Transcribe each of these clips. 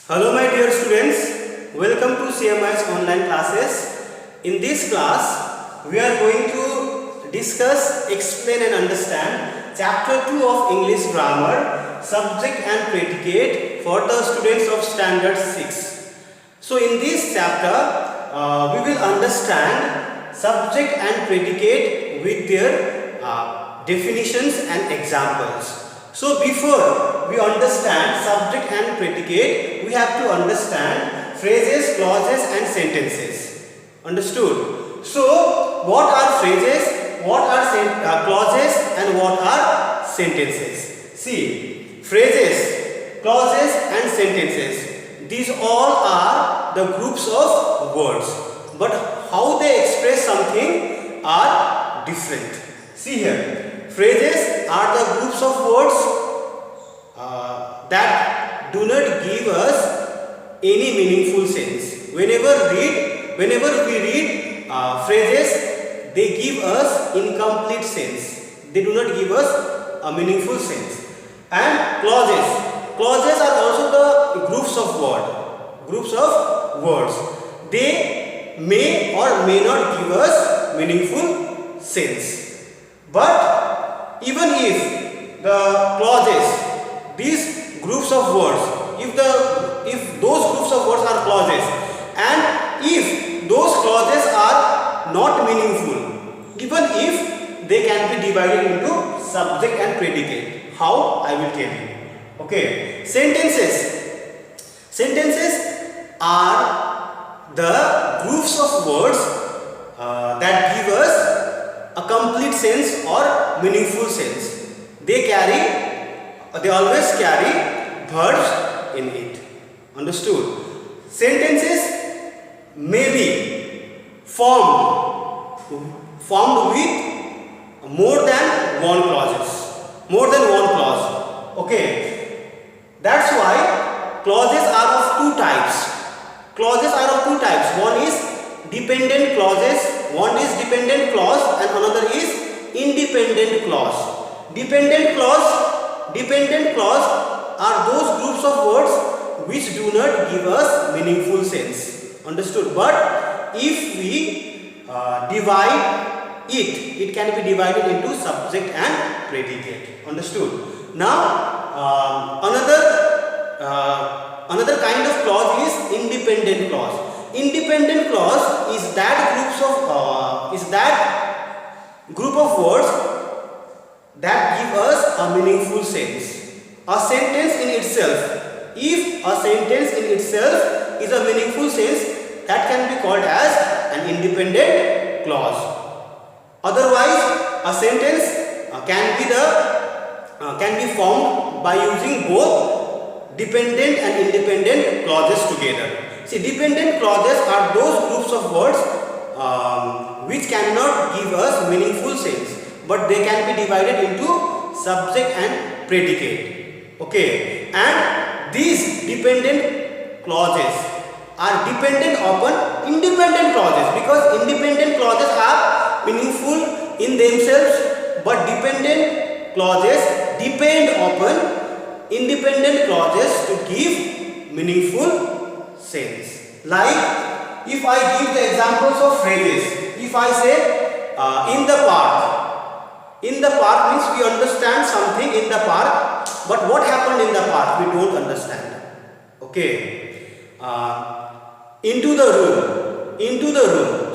Hello my dear students, welcome to CMI's online classes. In this class, we are going to discuss, explain and understand chapter 2 of English grammar, subject and predicate for the students of standard 6. So in this chapter, we will understand subject and predicate with their definitions and examples. So before we understand subject and predicate, we have to understand phrases, clauses and sentences. Understood? So what are phrases, what are clauses and what are sentences? See, phrases, clauses and sentences, these all are the groups of words, but how they express something are different. See here. Phrases are the groups of words that do not give us any meaningful sense. Whenever we read phrases, they give us incomplete sense. They do not give us a meaningful sense. And clauses are also the groups of words. They may or may not give us meaningful sense. But even if the clauses, these groups of words, if those groups of words are clauses and if those clauses are not meaningful, even if they can be divided into subject and predicate. How? I will tell you. Okay. Sentences are the groups of words that give us a complete sense or meaningful sense. They always carry verbs in it. Understood? Sentences may be formed with more than one clause. Okay. That's why clauses are of two types. One is dependent clauses, one is dependent clause and another is independent clause. Dependent clause are those groups of words which do not give us meaningful sense. Understood? But if we divide it can be divided into subject and predicate. Understood? Now another kind of clause is independent clause. Independent clause is that group of words that give us a meaningful sense. A sentence in itself, if a sentence in itself is a meaningful sense, that can be called as an independent clause. Otherwise, a sentence can be formed by using both dependent and independent clauses together. See, dependent clauses are those groups of words which cannot give us meaningful sense, but they can be divided into subject and predicate. Okay, and these dependent clauses are dependent upon independent clauses, because independent clauses are meaningful in themselves, but dependent clauses depend upon independent clauses to give meaningful sense. Like if I give the examples of phrases, if I say in the park means we understand something in the park, but what happened in the park we don't understand. Okay. Into the room,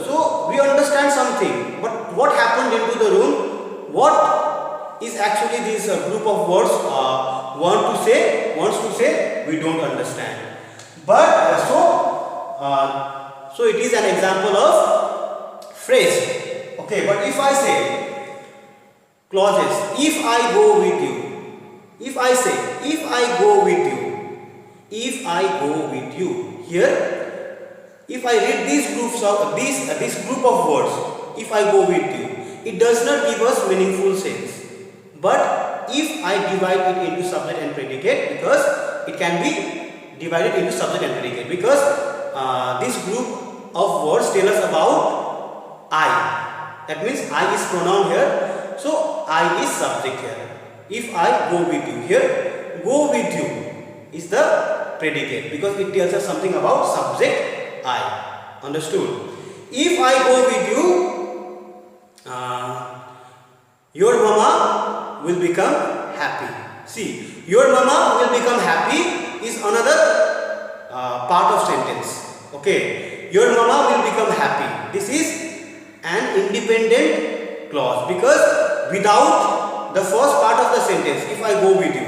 so we understand something, but what happened into the room, what is actually this group of words wants to say we don't understand. But so it is an example of phrase. Okay, but if I say clauses, if I go with you, if I say if I go with you, here if I read these groups of this group of words, if I go with you, it does not give us meaningful sense. But if I divide it into subject and predicate, because it can be divided into subject and predicate, because this group of words tell us about I. That means I is pronoun here, so I is subject here. If I go with you, here go with you is the predicate, because it tells us something about subject I. Understood? If I go with you, your mama will become happy. See, your mama will become happy is another part of sentence. Okay, your mama will become happy. This is an independent clause, because without the first part of the sentence, if I go with you,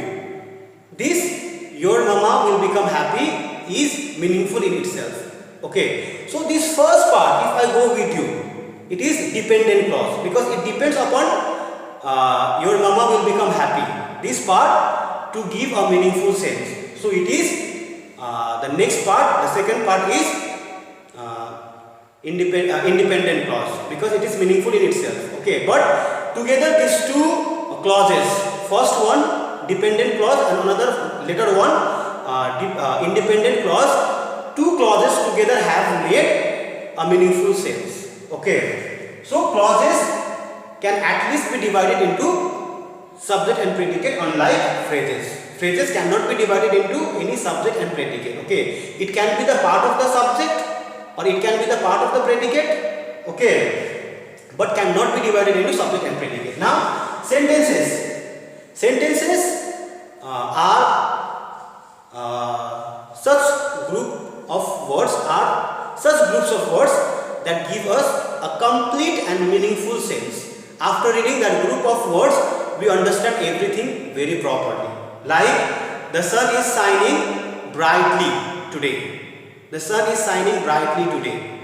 this your mama will become happy is meaningful in itself. Okay, so this first part, if I go with you, it is dependent clause, because it depends upon your mama will become happy. This part to give a meaningful sense. So it is the next part, the second part is independent clause, because it is meaningful in itself. Okay, but together these two clauses, first one dependent clause and another later one independent clause, two clauses together have made a meaningful sense. Okay, so clauses can at least be divided into subject and predicate, unlike phrases. Phrases cannot be divided into any subject and predicate. Okay, it can be the part of the subject or it can be the part of the predicate. Okay, but cannot be divided into subject and predicate. Now, sentences. Sentences are such group of words such groups of words that give us a complete and meaningful sense. After reading that group of words, we understand everything very properly. Like, the sun is shining brightly today. The sun is shining brightly today.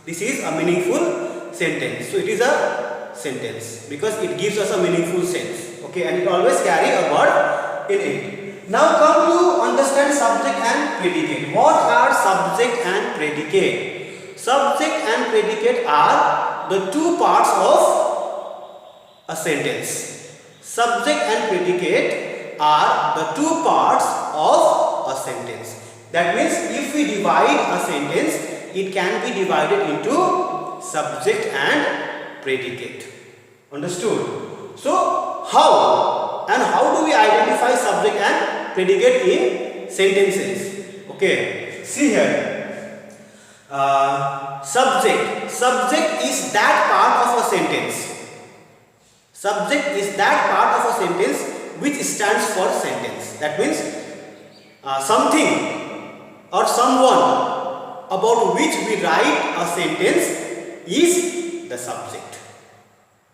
This is a meaningful sentence. So it is a sentence because it gives us a meaningful sense. Okay, and it always carry a word in it. Now come to understand subject and predicate. What are subject and predicate? Subject and predicate are the two parts of a sentence. Subject and predicate are the two parts of a sentence. That means if we divide a sentence, it can be divided into subject and predicate. Understood? So how do we identify subject and predicate in sentences? Okay, see here. Subject is that part of a sentence. Subject is that part of a sentence which stands for sentence. That means something or someone about which we write a sentence is the subject.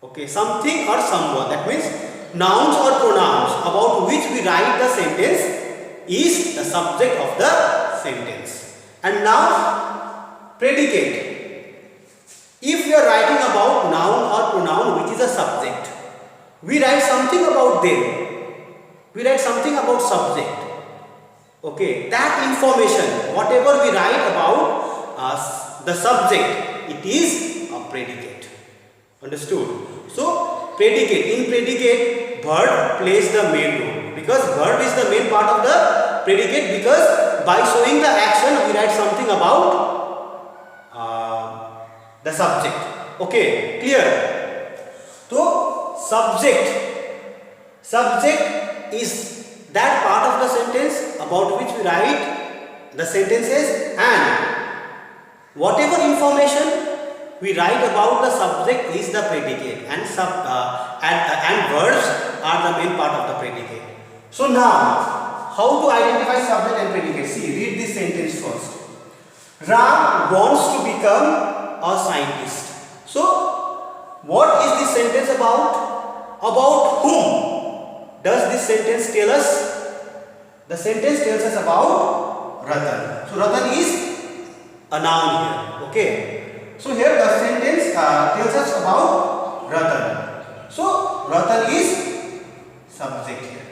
Okay, something or someone. That means nouns or pronouns about which we write the sentence is the subject of the sentence. And now, predicate. If we are writing about noun or pronoun which is a subject, we write something about them. We write something about subject. Okay, that information, whatever we write about the subject, it is a predicate. Understood? So, predicate. In predicate, verb plays the main role, because verb is the main part of the predicate, because by showing the action, we write something about the subject. Okay, clear? So, subject is that part of the sentence about which we write the sentences, and whatever information we write about the subject is the predicate, and verbs are the main part of the predicate. So now, how to identify subject and predicate? See, read this sentence first. Ram wants to become a scientist. So, what is this sentence about? About whom does this sentence tell us? The sentence tells us about Ratan. So, Ratan is a noun here. Okay. So, here the sentence tells us about Ratan. So, Ratan is subject here.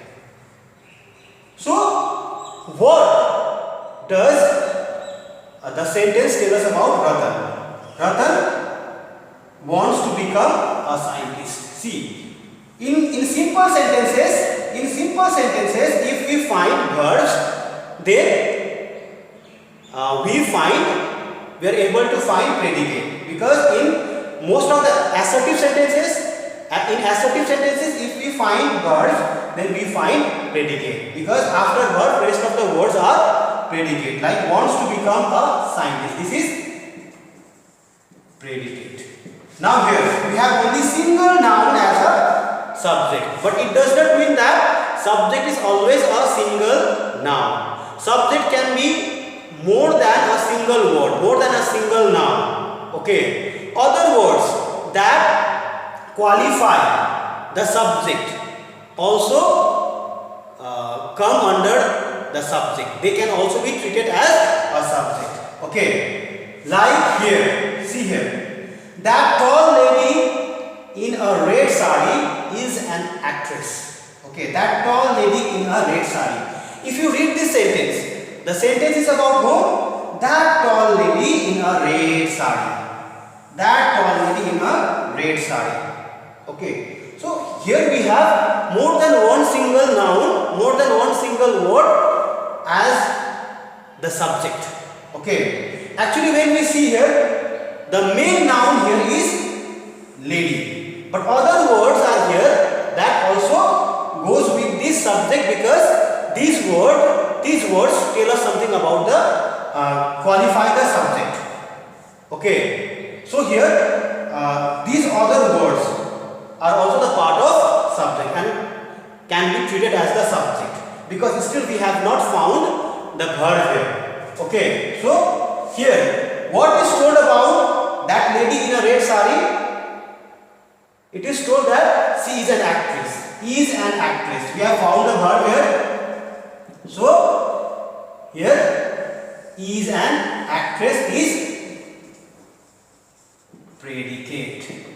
So, what does the sentence tell us about Ratan? Ratan wants to become a scientist. See, in simple sentences, if we find verbs, then we are able to find predicate, because in most of the assertive sentences, if we find verbs, then we find predicate, because after verb, rest of the words are predicate, like wants to become a scientist. This is predicate. Now here we have only single noun as a subject, but it does not mean that subject is always a single noun. Subject can be more than a single word, more than a single noun. Okay. Other words that qualify the subject also come under the subject. They can also be treated as a subject. Okay. Like here, see here. That tall lady in a red sari is an actress. Okay, that tall lady in a red sari. If you read this sentence, the sentence is about who? That tall lady in a red sari. That tall lady in a red sari. Okay, so here we have more than one single noun, more than one single word as the subject. Okay, actually when we see here, the main noun here is lady, but other words are here that also goes with this subject, because these words tell us something about the qualify the subject. Okay, so here these other words are also the part of subject and can be treated as the subject, because still we have not found the verb here. Okay, so here what is told about that lady in a red sari? It is told that she is an actress. He is an actress. We have found the verb here. So here is an actress is predicate.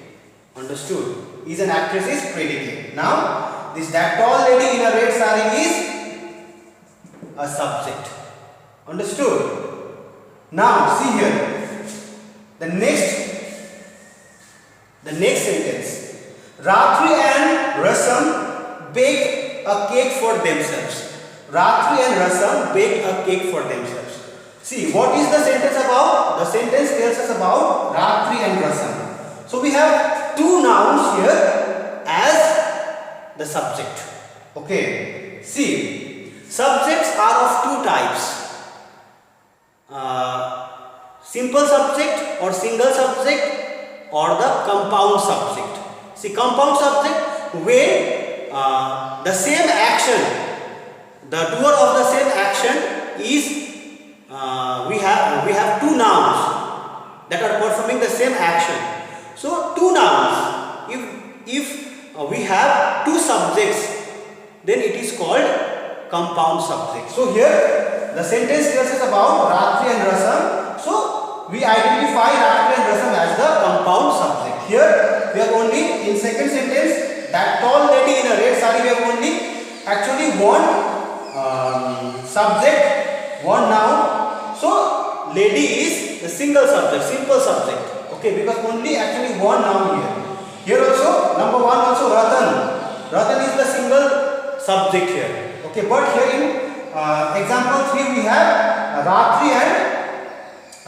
Understood? Is an actress is predicate. Now this that tall lady in a red sari is a subject. Understood? Now see here. The next sentence. Ratri and Rasam baked a cake for themselves. Ratri and Rasam baked a cake for themselves. See, what is the sentence about? The sentence tells us about Ratri and Rasam. So we have two nouns here as the subject. Okay. See, subjects are of two types. Simple subject or single subject, or the compound subject. See, compound subject, when the same action, the doer of the same action is we have two nouns that are performing the same action. So two nouns, if we have two subjects, then it is called compound subject. So here the sentence tells us about Ratri and Rasam. So we identify Ratri and Rasam as the compound subject. Here we have only, in second sentence, that tall lady in a red sari, we have only actually one subject, one noun. So lady is the single subject, simple subject. Okay, because only actually one noun here. Here also number one also Ratan. Ratan is the single subject here. Okay, but here in example 3 we have Ratri and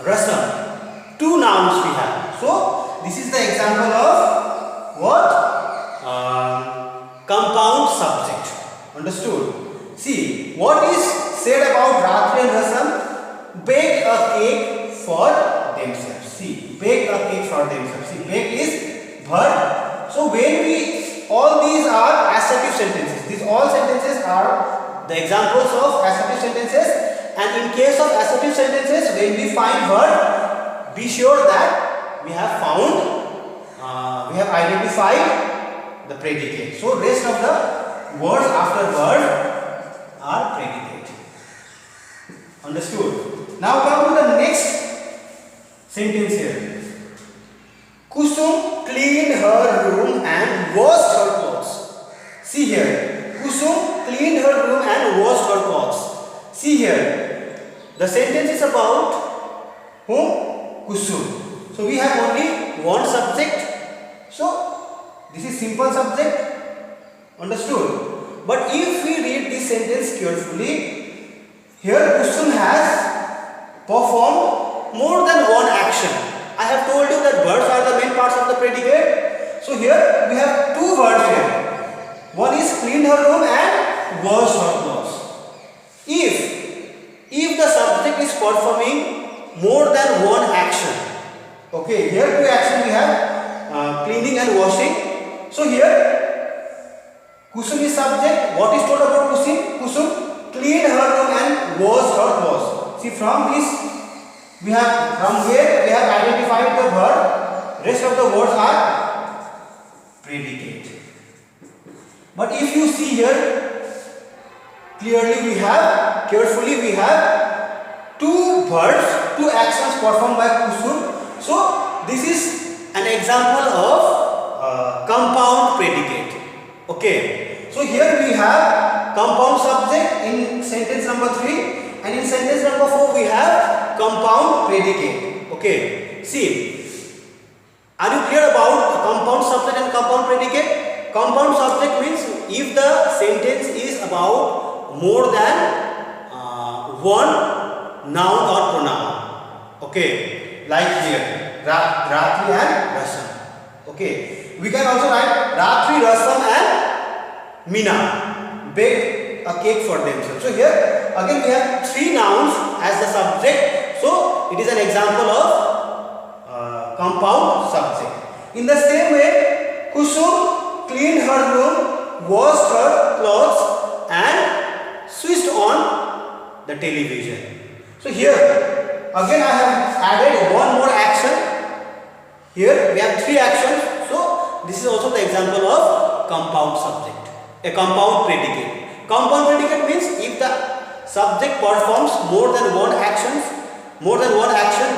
Rasam. Two nouns we have. So this is the example of what? Compound subject. Understood? See, what is said about Ratri and Rasam? Bake a cake for themselves. See, bake a cake for themselves. See, bake is verb. So when we, all these are assertive sentences. These all sentences are the examples of assertive sentences. And in case of assertive sentences, when we find verb, be sure that we have found, we have identified the predicate. So rest of the words after verb are predicate. Understood? Now come to the next sentence here. Kusum cleaned her room and washed her clothes. See here. Kusum cleaned her room and washed her clothes. See here. The sentence is about whom? Kusum. So we have only one subject. So this is simple subject. Understood? But if we read this sentence carefully, here Kusum has performed more than one action. I have told you that verbs are the main parts of the predicate. So here we have two verbs here. One is cleaned her room and washed her clothes. If if the subject is performing more than one action. Okay, here two action we have, cleaning and washing. So here Kusum is subject. What is told about Kusum? Kusum cleaned her room and washed her clothes. See, from this we have, from here we have identified the verb. Rest of the words are predicate. But if you see here clearly, we have, carefully we have two verbs, two actions performed by Kusum. So this is an example of compound predicate. Okay, so here we have compound subject in sentence number 3, and in sentence number 4 we have compound predicate. Okay, see, are you clear about compound subject and compound predicate? Compound subject means if the sentence is about more than one noun or pronoun. Okay, like here Ratri and Rasam. Okay, we can also write Ratri, Rasam and Meena baked a cake for themselves. So here again we have three nouns as the subject. So it is an example of compound subject. In the same way, Kusum cleaned her room, washed her clothes and switched on the television. So here again I have added one more action. Here we have three actions. So this is also the example of compound subject, a compound predicate. Compound predicate means if the subject performs more than one action,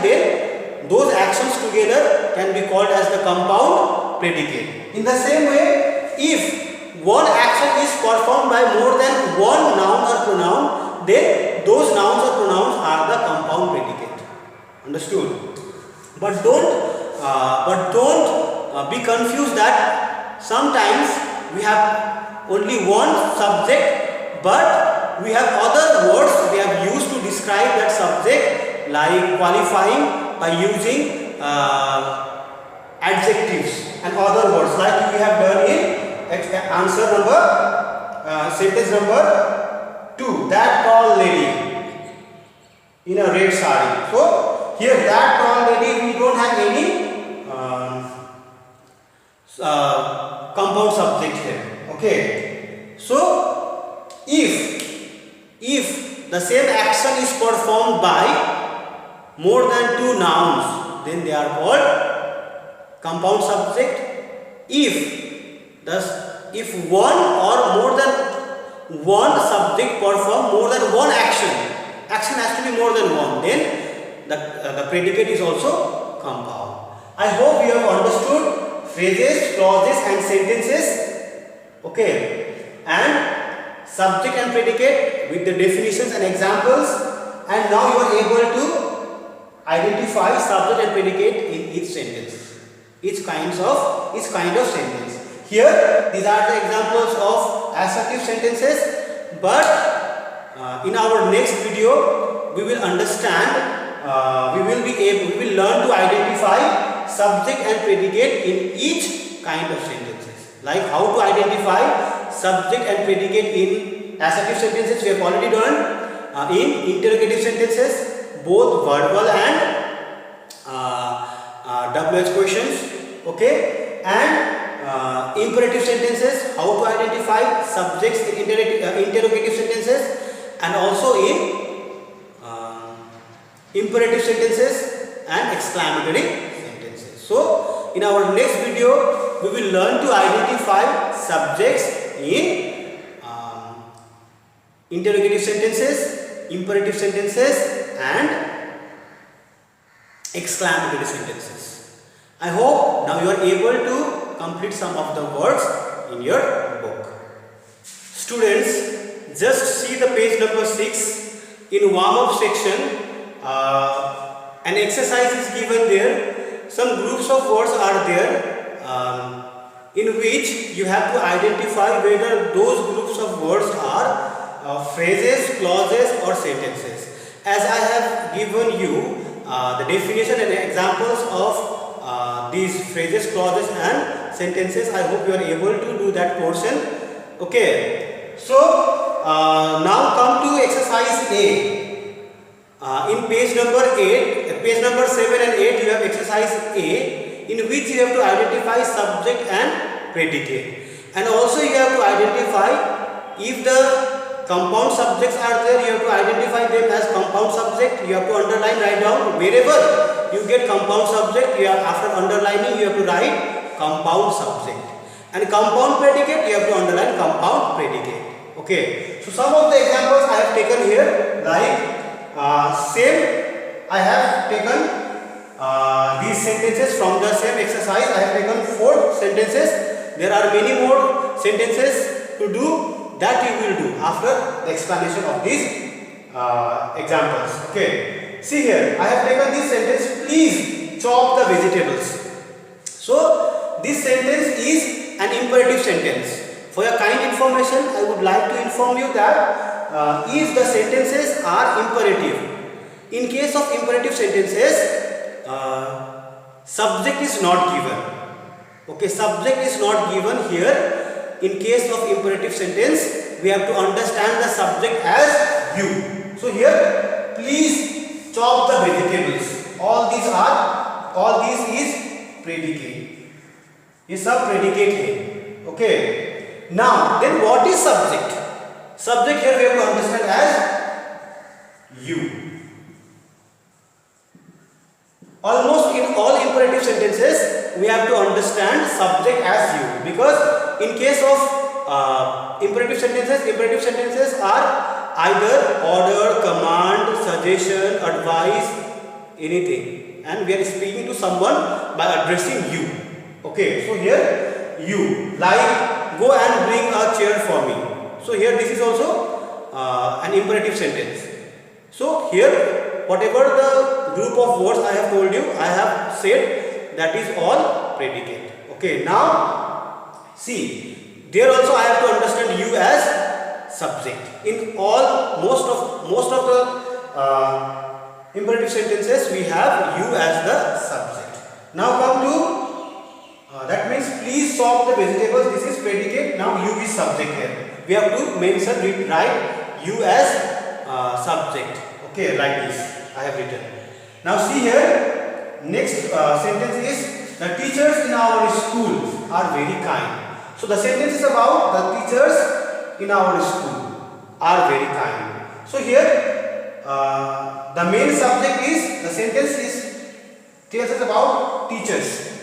then those actions together can be called as the compound predicate. In the same way, if one action is performed by more than one noun or pronoun, then those nouns or pronouns are the compound predicate. Understood? But don't be confused that sometimes we have only one subject, but we have other words we have used to describe that subject, like qualifying by using adjectives and other words, like we have done in answer number sentence number 2, that tall lady in a red sari. So here that tall lady, we don't have any compound subject here. Okay, so if the same action is performed by more than two nouns, then they are called compound subject. If one or more than one subject perform more than one action has to be more than one, then the predicate is also compound. I hope you have understood phrases, clauses and sentences. Okay, and subject and predicate with the definitions and examples, and now you are able to identify subject and predicate in each sentence, each kind of sentence. Here these are the examples of assertive sentences, but in our next video we will understand, we will learn to identify subject and predicate in each kind of sentences, like how to identify subject and predicate in assertive sentences we have already done, in interrogative sentences both verbal and WH questions, okay, and imperative sentences, how to identify subjects in interrogative sentences, and also in imperative sentences and exclamatory sentences. So in our next video we will learn to identify subjects in interrogative sentences, imperative sentences and exclamatory sentences. I hope now you are able to complete some of the words in your book. Students, just see the page number 6. In warm-up section, an exercise is given there. Some groups of words are there, in which you have to identify whether those groups of words are phrases, clauses or sentences. As I have given you the definition and examples of these phrases, clauses and sentences, I hope you are able to do that portion. Okay, so now come to exercise A. In page number 8, page number 7 and 8, you have exercise A, in which you have to identify subject and predicate. And also you have to identify if the compound subjects are there, you have to identify them as compound subject. You have to underline, write down wherever you get compound subject, you have, after underlining, you have to write compound subject. And compound predicate, you have to underline compound predicate. Okay. So some of the examples I have taken here, like same, I have taken these sentences from the same exercise. I have taken 4 sentences. There are many more sentences to do that you will do after the explanation of these examples. Okay. See here, I have taken this sentence, please chop the vegetables. So this sentence is an imperative sentence. For your kind information, I would like to inform you that if the sentences are imperative, in case of imperative sentences, subject is not given. Okay, subject is not given here. In case of imperative sentence, we have to understand the subject as you. So here, please chop the vegetables. All these is predicate. Is a predicate here. Okay. Now, then what is subject? Subject here we have to understand as you. Almost in all imperative sentences, we have to understand subject as you, because in case of imperative sentences are either order, command, suggestion, advice, anything, and we are speaking to someone by addressing you. Okay, so here you, like go and bring a chair for me. So here this is also an imperative sentence. So here whatever the group of words I have told you, I have said that is all predicate. Okay, now see, there also I have to understand you as subject. In all most of the imperative sentences we have you as the subject. Now come to that means please chop the vegetables. This is predicate. Now you is subject here. We have to mention, write you as subject. Okay, like this I have written. Now see here, next sentence is the teachers in our school are very kind. So the sentence is about the teachers in our school are very kind. So here the main subject is, the sentence is tells us about teachers.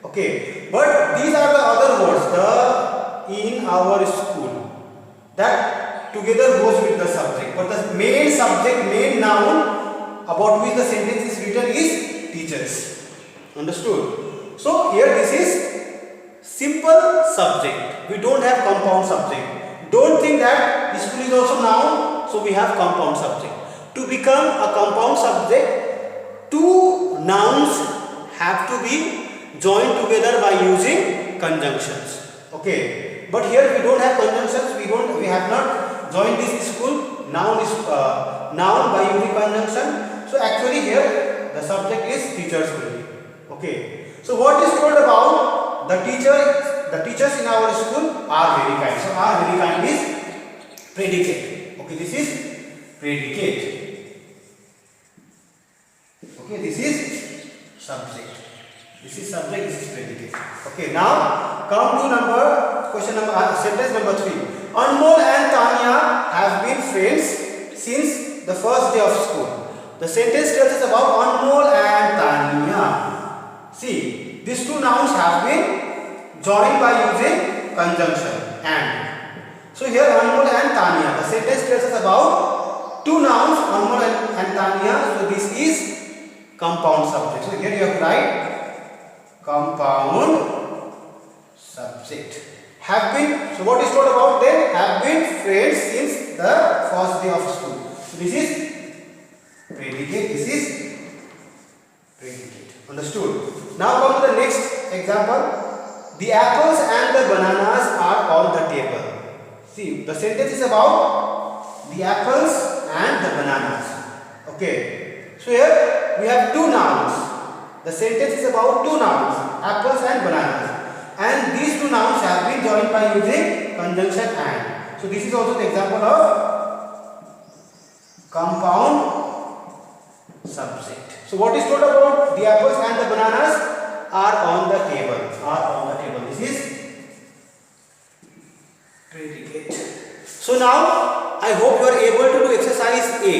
Okay, but these are the other words, the in our school, that together goes with the subject. But the main subject, main noun about which the sentence is written is teachers. Understood? So here this is simple subject. We don't have compound subject. Don't think that school is also noun, so we have compound subject. To become a compound subject, 2 nouns have to be joined together by using conjunctions. Okay, but here we don't have conjunctions. We have not joined this school noun by using conjunction. So actually here the subject is teachers only. Okay, so what is told about the teachers in our school are very kind. So are very kind is predicate. Okay, this is predicate. Okay, this is subject. This is subject, this is predicate. Okay, now come to sentence number 3. Anmol and Tanya have been friends since the first day of school. The sentence tells us about Anmol and Tanya. See, these 2 nouns have been joined by using conjunction and. So here Anmol and Tanya. The sentence tells us about 2 nouns, Anmol and Tanya. So this is compound subject. So here you have to write compound subject. Have been, so what is told about them? Have been friends since the first day of school. So this is predicate, this is predicate. Understood? Now come to the next example. The apples and the bananas are on the table. See, the sentence is about the apples and the bananas. Okay. So here we have 2 nouns. The sentence is about 2 nouns, apples and bananas. And these 2 nouns have been joined by using conjunction and. So this is also the example of compound subject. So what is told about the apples and the bananas are on the table. This is predicate. So now I hope you are able to do exercise A.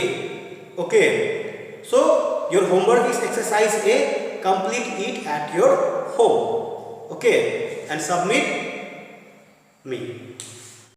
Okay. So your homework is exercise A. Complete it at your home. Okay. And submit me.